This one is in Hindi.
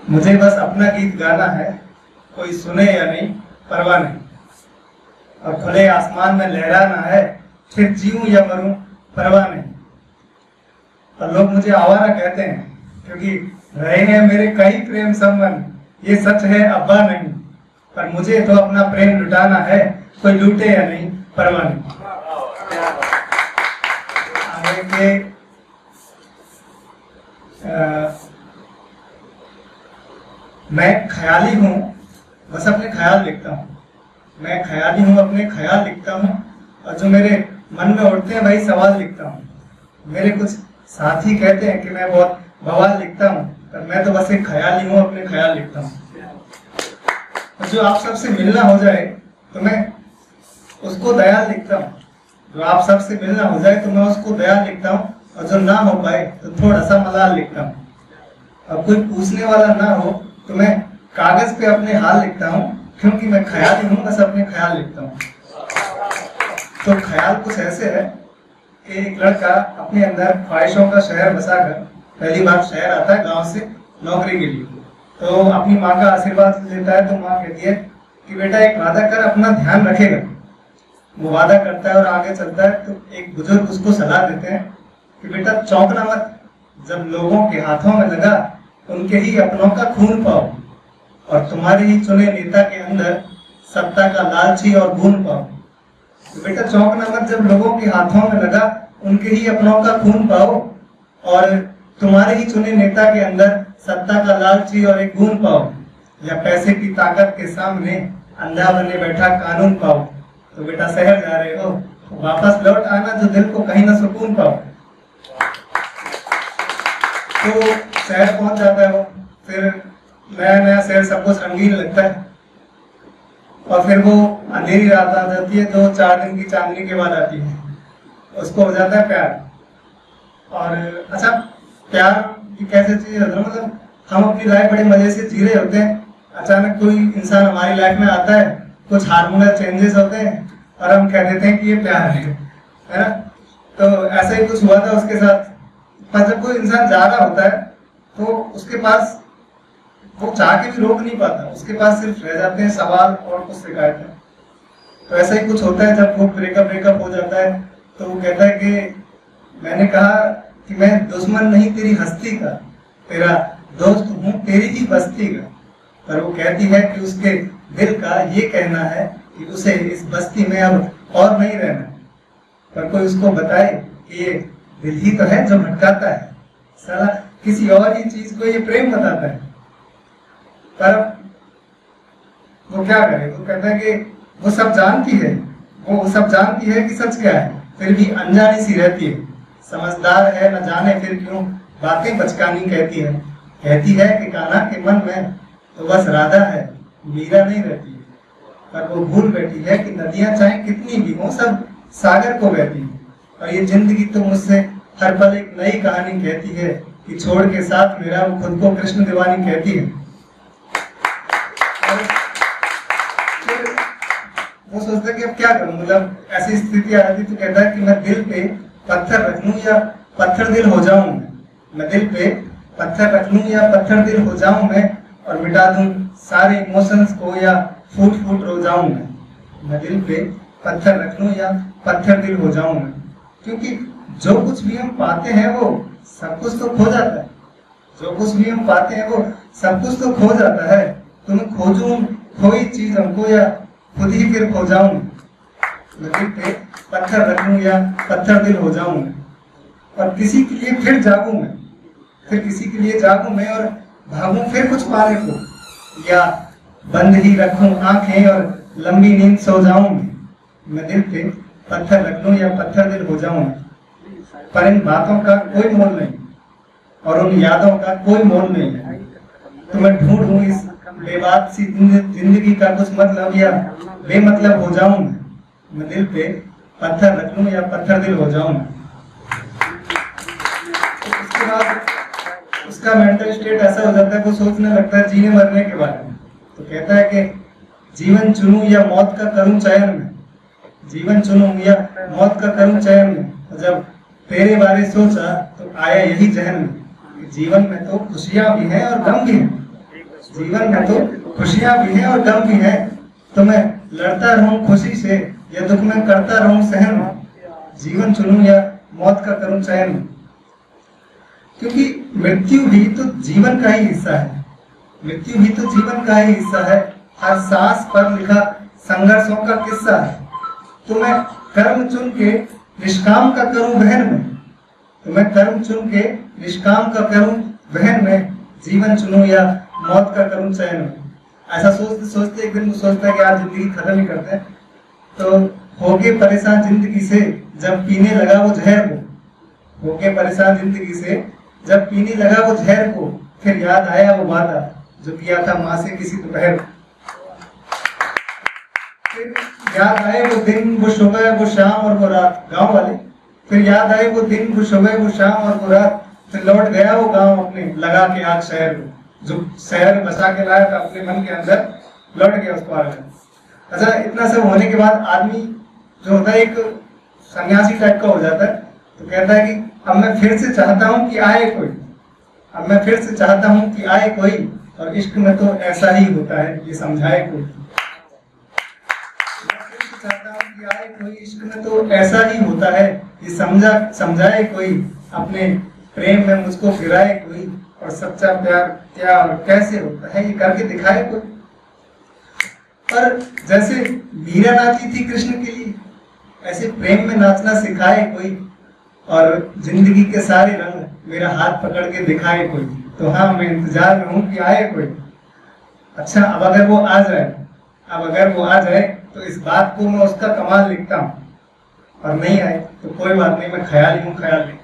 मुझे बस अपना गीत गाना है, कोई सुने या नहीं परवाह नहीं। और खुले आसमान में लहराना है, फिर जीऊं या मरूं परवाह नहीं। और लोग मुझे आवारा कहते हैं क्योंकि रहे हैं मेरे कई प्रेम संबंध, ये सच है अब्बा नहीं। पर मुझे तो अपना प्रेम लुटाना है, कोई लूटे या नहीं परवाह नहीं। आगे के मैं ख्याली हूँ, बस अपने ख्याल लिखता हूँ। मैं ख्याली हूँ, अपने ख्याल लिखता हूँ, और जो मेरे मन में उठते हैं वही सवाल लिखता हूँ। मेरे कुछ साथी कहते हैं कि मैं बहुत बवाल लिखता हूँ, पर मैं तो बस एक ख्याली हूँ, अपने ख्याल लिखता हूँ। और जो आप सबसे मिलना हो जाए तो मैं उसको दयाल लिखता हूँ। जो आप सबसे मिलना हो जाए तो मैं उसको दयाल लिखता हूँ, और जो ना हो पाए तो थोड़ा सा मलाल लिखता हूँ। अब कोई पूछने वाला ना हो तो मैं कागज पे अपने हाल लिखता हूँ, क्योंकि मैं ख्याली हूँ, बस अपने ख्याल लिखता हूँ। तो ख्याल कुछ ऐसे है कि एक लड़का अपने अंदर ख्वाहिशों का शहर बसाकर पहली बार शहर आता है गांव से नौकरी के लिए। तो अपनी माँ का आशीर्वाद लेता है, तो माँ कहती है कि बेटा एक वादा कर, अपना ध्यान रखेगा। वो वादा करता है और आगे चलता है। तो एक बुजुर्ग उसको सलाह देते हैं कि बेटा चौंकना मत, जब लोगों के हाथों में लगा उनके ही अपनों का खून पाओ, और तुम्हारे ही चुने नेता के अंदर सत्ता का लालची और गुण पाओ। तो बेटा चौंकना मत, जब लोगों के हाथों में लगा उनके ही अपनों का खून पाओ, और तुम्हारे ही चुने नेता के अंदर सत्ता का लालची और एक गुण पाओ, या पैसे की ताकत के सामने अंधा बने बैठा कानून पाओ। तो बेटा शहर जा रहे हो तो वापस लौट आना, जो दिल को कहीं ना सुकून पाओ। तो शहर पहुंच जाता है वो, फिर नया नया शहर सब कुछ रंगीन लगता है, और फिर वो अंधेरी रात आ जाती है, जो 4 दिन की चांदनी के बाद आती है। उसको हो जाता है प्यार। और अच्छा, प्यार की कैसे चीज है, मतलब हम अपनी लाइफ बड़े मजे से जी रहे होते हैं, अचानक कोई इंसान हमारी लाइफ में आता है, कुछ हार्मोनल चेंजेस होते हैं, और हम कह देते हैं कि ये प्यार है ना। तो ऐसा ही कुछ हुआ था उसके साथ। पर जब कोई इंसान जा रहा होता है तो उसके पास वो चाह के भी रोक नहीं पाता, उसके पास सिर्फ रह जाते हैं सवाल और कुछ शिकायतें। तो ऐसा ही कुछ होता है जब वो ब्रेकअप हो जाता है। तो वो कहता है कि मैंने कहा कि मैं दुश्मन नहीं तेरी हस्ती का, तेरा दोस्त हूँ तेरी ही बस्ती का। पर वो कहती है कि उसके दिल का ये कहना है कि उसे इस बस्ती में अब और नहीं रहना। पर कोई उसको बताए कि ये दिल ही तो है जो भटकाता है, साला किसी और ही चीज को ये प्रेम बताता है। पर वो क्या करे, वो कहता है कि वो सब जानती है, वो सब जानती है कि सच क्या है, फिर भी अनजानी सी रहती है। समझदार है न जाने फिर क्यों बातें बचकानी कहती है। कहती है कि कान्हा के मन में तो बस राधा है, मीरा नहीं रहती है। पर वो भूल बैठी है कि नदियां चाहे कितनी भी हो सब सागर को बहती है। और ये जिंदगी तो मुझसे हर पल एक नई कहानी कहती है कि छोड़ के साथ मेरा वो खुद को कृष्ण दीवानी कहती है। वो सोचता है कि अब क्या करूं, मतलब ऐसी स्थिति आ जाती। तो कहता है कि मैं दिल पे पत्थर रख लूं या पत्थर दिल हो जाऊं मैं दिल पे पत्थर रख लूं या पत्थर दिल हो जाऊं मैं, और मिटा दूं सारे इमोशंस को या फूट फूट रो जाऊं मैं दिल पे पत्थर रख लूं या पत्थर दिल हो जाऊं मैं। क्योंकि जो कुछ भी हम पाते हैं वो सब कुछ तो खो जाता है, जो कुछ भी हम पाते हैं वो सब कुछ तो खो जाता है। तो मैं खोजूं खोई चीज हमको या खुद ही फिर खो जाऊं मैं दिल पे पत्थर रख लूं या पत्थर दिल हो जाऊं मैं। और किसी के लिए फिर जागूं मैं, फिर किसी के लिए जागूं मैं, और भागूं फिर कुछ पाने को, या बंद ही रखूं आंखें और लंबी नींद सो जाऊं मैं दिल पे पत्थर रख लूं या पत्थर दिल हो जाऊं मैं। पर इन बातों का कोई मोल नहीं और उन यादों का कोई मोल नहीं है। तो मैं ढूंढूं इस बेबाक सी जिंदगी का कुछ मतलब, या बेमतलब हो जाऊं मैं दिल पे पत्थर रख लूं या पत्थर दिल हो जाऊं मैं। उसके बाद उसका मेंटल स्टेट ऐसा हो जाता है, वो सोचने लगता है जीने मरने के बारे में। तो कहता है कि जीवन चुनूं या मौत का करूं चयन में, जीवन चुनूं या मौत का करूं चयन में। तो जब तेरे बारे सोचा तो आया यही जहन में कि जीवन में तो खुशियां भी हैं और गम भी हैं। जीवन में तो खुशियां भी हैं और गम भी हैं, तो मैं लड़ता रहूं खुशी से या दुख में करता रहूं सहन, जीवन चुनूं या मौत का करूं चयन। क्योंकि मृत्यु भी तो जीवन का ही हिस्सा है, मृत्यु भी तो जीवन का ही हिस्सा है, हर सांस पर लिखा संघर्षों का किस्सा है। तो मैं कर्म चुन के निष्काम का करूं बहन में, तो मैं कर्म चुन के निष्काम का करूं बहन में, जीवन चुनूं या मौत का करूं चयन में। ऐसा सोचते सोचते एक दिन वो सोचता है कि आज जिंदगी खत्म ही करते हैं। तो होके परेशान जिंदगी से जब पीने लगा वो जहर को, होके परेशान जिंदगी से जब पीने लगा वो जहर को, फिर याद आया वो वादा जो किया था माँ से किसी दोपहर को। फिर याद आए वो दिन वो सुबह वो शाम और वो रात, गांव वाले। फिर याद आए वो दिन वो सुबह वो शाम और वो रात, फिर लौट गया वो गांव अपने लगा के आग शहर को, जो शहर बसा के लाया था अपने मन के अंदर, लौट गया उसको आग। अच्छा, इतना सब होने के बाद आदमी जो होता है एक सन्यासी टाइप का हो जाता है, तो कहता है कि अब मैं फिर से चाहता हूँ कि आए कोई, अब मैं फिर से चाहता हूँ कि आए कोई, और इश्क में तो ऐसा ही होता है ये समझाए कोई। मैं फिर से चाहता हूँ कि आए कोई, इश्क में तो ऐसा ही होता है ये समझाए कोई, अपने प्रेम में मुझको गिराए कोई, और सच्चा प्यार क्या और कैसे होता है ये करके दिखाए कोई। पर जैसे मीरा नाची थी कृष्ण के लिए, ऐसे प्रेम में नाचना सिखाए कोई, और जिंदगी के सारे रंग मेरा हाथ पकड़ के दिखाए कोई। तो हाँ, मैं इंतजार में हूं कि आए कोई। अच्छा, अब अगर वो आ जाए तो इस बात को मैं उसका कमाल लिखता हूँ, और नहीं आए तो कोई बात नहीं, मैं ख्याल ही हूँ, ख्याल लिखता हूँ।